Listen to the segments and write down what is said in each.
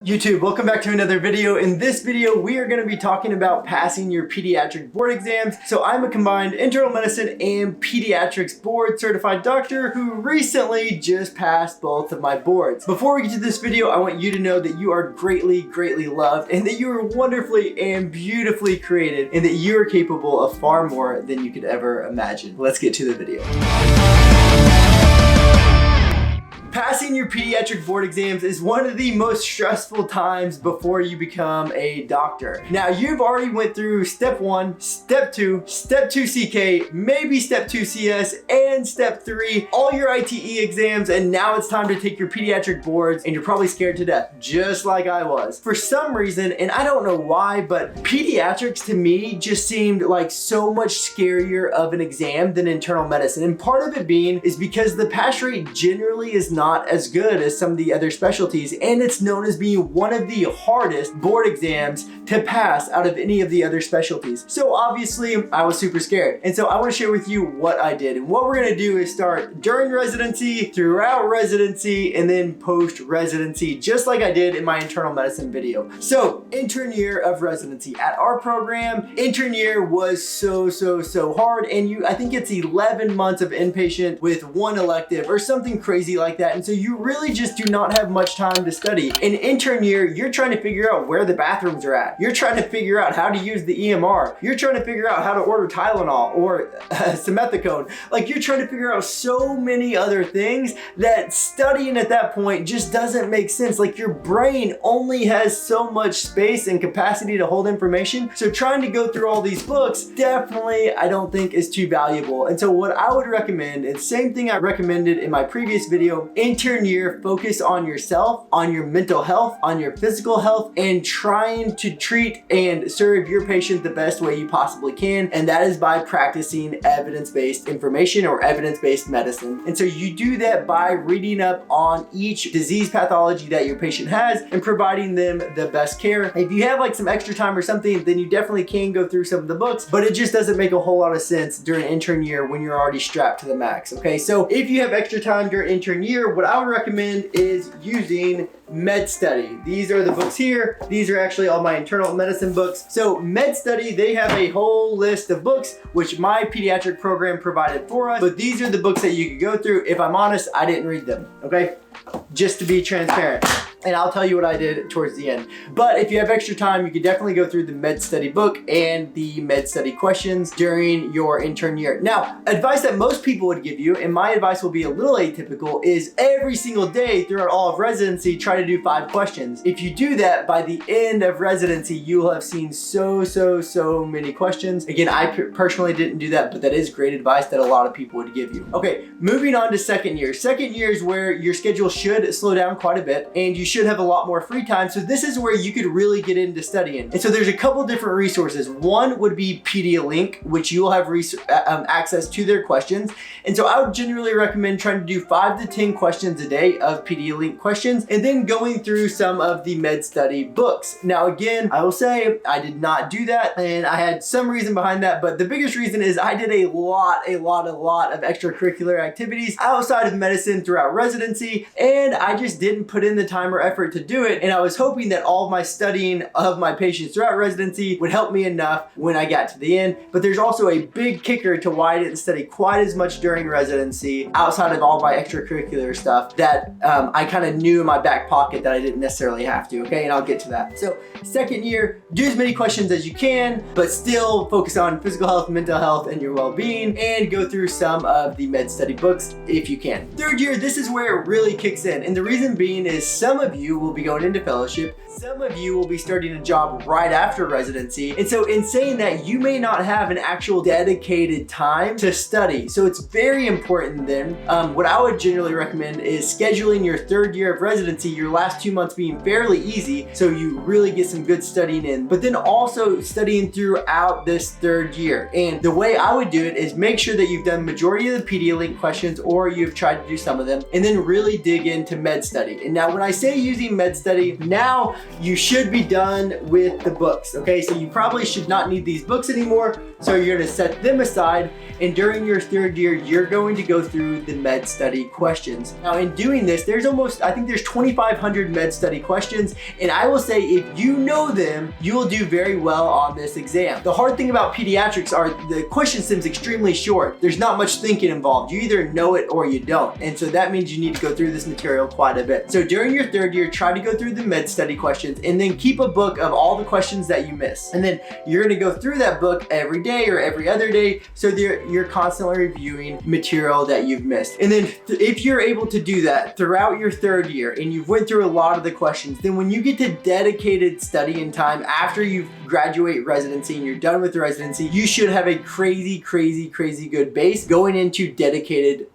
YouTube, welcome back to another video. In this video, we are going to be talking about passing your pediatric board exams. So I'm a combined internal medicine and pediatrics board certified doctor who recently just passed both of my boards. Before we get to this video, I want you to know that you are greatly, greatly loved and that you are wonderfully and beautifully created and that you are capable of far more than you could ever imagine. Let's get to the video. Passing your pediatric board exams is one of the most stressful times before you become a doctor. Now, you've already went through step 1, step 2, step 2 CK, maybe step 2 CS, and step 3, all your ITE exams, and now it's time to take your pediatric boards, and you're probably scared to death, just like I was. For some reason, and I don't know why, but pediatrics to me just seemed like so much scarier of an exam than internal medicine. And part of it being is because the pass rate generally is not as good as some of the other specialties, and it's known as being one of the hardest board exams to pass out of any of the other specialties. So obviously I was super scared, and so I want to share with you what I did. And what we're going to do is start during residency, throughout residency, and then post residency, just like I did in my internal medicine video. So intern year of residency at our program, intern year was so hard, and I think it's 11 months of inpatient with one elective or something crazy like that. And so you really just do not have much time to study. In intern year, you're trying to figure out where the bathrooms are at. You're trying to figure out how to use the EMR. You're trying to figure out how to order Tylenol or simethicone. Like, you're trying to figure out so many other things that studying at that point just doesn't make sense. Like, your brain only has so much space and capacity to hold information. So trying to go through all these books definitely, I don't think, is too valuable. And so what I would recommend, and same thing I recommended in my previous video, intern year, focus on yourself, on your mental health, on your physical health, and trying to treat and serve your patient the best way you possibly can. And that is by practicing evidence-based information or evidence-based medicine. And so you do that by reading up on each disease pathology that your patient has and providing them the best care. If you have like some extra time or something, then you definitely can go through some of the books, but it just doesn't make a whole lot of sense during intern year when you're already strapped to the max. Okay, so if you have extra time during intern year, what I would recommend is using Med Study. These are the books here. These are actually all my internal medicine books. So Med Study, they have a whole list of books which my pediatric program provided for us, but these are the books that you could go through. If I'm honest, I didn't read them, okay? Just to be transparent. And I'll tell you what I did towards the end. But if you have extra time, you could definitely go through the Med Study book and the Med Study questions during your intern year. Now, advice that most people would give you, and my advice will be a little atypical, is every single day throughout all of residency, try to do 5 questions. If you do that, by the end of residency, you will have seen so many questions. Again, I personally didn't do that, but that is great advice that a lot of people would give you. Okay, moving on to second year. Second year is where your schedule should slow down quite a bit, and you should have a lot more free time. So this is where you could really get into studying. And so there's a couple different resources. One would be Pediatric, which you will have access to their questions. And so I would generally recommend trying to do 5 to 10 questions a day of Pediatric questions, and then going through some of the Med Study books. Now, again, I will say I did not do that, and I had some reason behind that, but the biggest reason is I did a lot of extracurricular activities outside of medicine throughout residency, and I just didn't put in the time or effort to do it. And I was hoping that all of my studying of my patients throughout residency would help me enough when I got to the end. But there's also a big kicker to why I didn't study quite as much during residency outside of all my extracurricular stuff that I kind of knew in my back pocket that I didn't necessarily have to, okay? And I'll get to that. So second year, do as many questions as you can, but still focus on physical health, mental health, and your well-being, and go through some of the Med Study books if you can. Third year, this is where it really kicks in. And the reason being is some of you will be going into fellowship, some of you will be starting a job right after residency. And so in saying that, you may not have an actual dedicated time to study. So it's very important then, what I would generally recommend is scheduling your third year of residency, your last 2 months being fairly easy, so you really get some good studying in, but then also studying throughout this third year. And the way I would do it is make sure that you've done majority of the Pediatric questions, or you've tried to do some of them, and then really dig into Med Study. And now when I say using med study. Now you should be done with the books, okay? So you probably should not need these books anymore. So you're gonna set them aside, and during your third year, you're going to go through the med study questions. Now in doing this, I think there's 2,500 med study questions, and I will say if you know them, you will do very well on this exam. The hard thing about pediatrics are the question system's extremely short. There's not much thinking involved. You either know it or you don't, and so that means you need to go through this material quite a bit. So during your third year, try to go through the med study questions, and then keep a book of all the questions that you miss. And then you're gonna go through that book every day or every other day, so you're constantly reviewing material that you've missed. And then if you're able to do that throughout your third year and you've went through a lot of the questions, then when you get to dedicated studying time after you graduate residency and you're done with the residency, you should have a crazy good base going into dedicated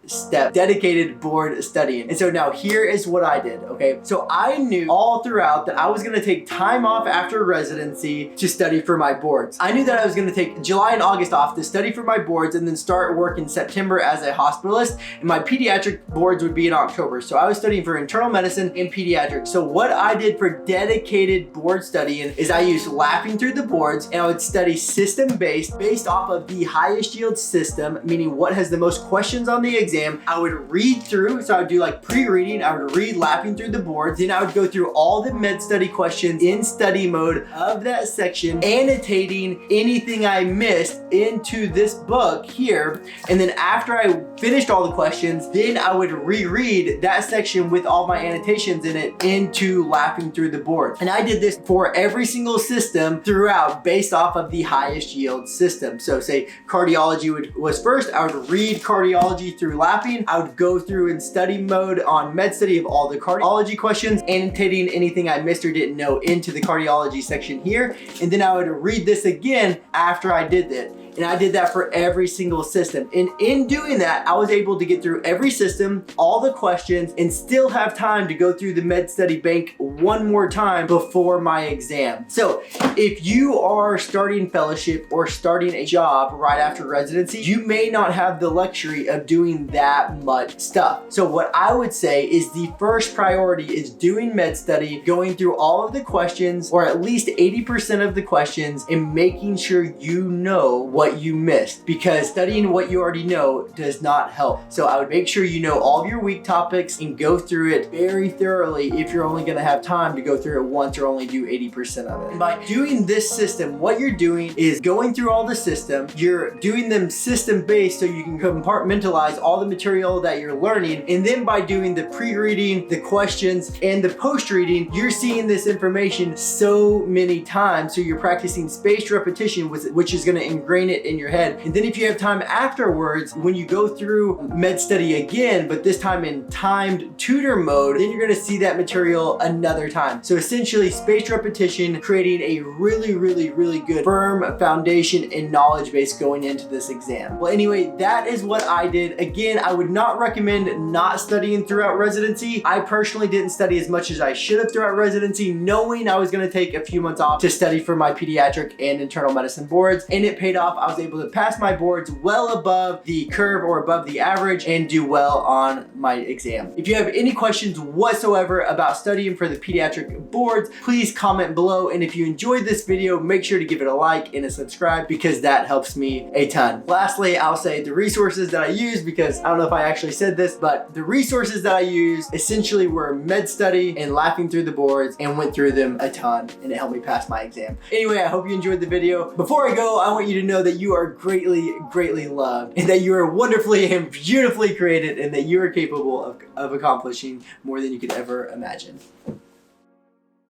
board studying. And so now here is what I did, okay? So I knew all throughout that I was gonna take time off after residency to study for my boards. I knew that I was gonna take July and August off to study for my boards and then start work in September as a hospitalist, and my pediatric boards would be in October. So I was studying for internal medicine and pediatrics. So what I did for dedicated board studying is I used lapping through the boards, and I would study system-based, based off of the highest yield system, meaning what has the most questions on the exam. I would read through, so I would do like pre-reading, I would read lapping through the boards, then I would go through all the med study questions in study mode of that section, annotating anything I missed into this book here. And then after I finished all the questions, then I would reread that section with all my annotations in it into lapping through the board. And I did this for every single system throughout based off of the highest yield system. So say cardiology was first, I would read cardiology through lapping. I would go through in study mode on med study of all the cardiology questions, annotating anything I missed or didn't know into the cardiology section here. And then I would read this again after I did that. And I did that for every single system. And in doing that, I was able to get through every system, all the questions, and still have time to go through the med study bank one more time before my exam. So if you are starting fellowship or starting a job right after residency, you may not have the luxury of doing that much stuff. So what I would say is the first priority is doing med study, going through all of the questions, or at least 80% of the questions, and making sure you know what you missed, because studying what you already know does not help. So I would make sure you know all of your weak topics and go through it very thoroughly if you're only going to have time to go through it once or only do 80% of it. And by doing this system, what you're doing is going through all the system, you're doing them system based so you can compartmentalize all the material that you're learning, and then by doing the pre-reading, the questions, and the post-reading, you're seeing this information so many times, so you're practicing spaced repetition, which is going to ingrain it in your head. And then if you have time afterwards, when you go through med study again, but this time in timed tutor mode, then you're gonna see that material another time. So essentially spaced repetition, creating a really good firm foundation and knowledge base going into this exam. Well, anyway, that is what I did. Again, I would not recommend not studying throughout residency. I personally didn't study as much as I should have throughout residency, knowing I was gonna take a few months off to study for my pediatric and internal medicine boards, and it paid off. I was able to pass my boards well above the curve or above the average and do well on my exam. If you have any questions whatsoever about studying for the pediatric boards, please comment below. And if you enjoyed this video, make sure to give it a like and a subscribe, because that helps me a ton. Lastly, I'll say the resources that I use, because I don't know if I actually said this, but the resources that I used essentially were med study and laughing through the boards, and went through them a ton, and it helped me pass my exam. Anyway, I hope you enjoyed the video. Before I go, I want you to know that you are greatly loved, and that you are wonderfully and beautifully created, and that you are capable of accomplishing more than you could ever imagine.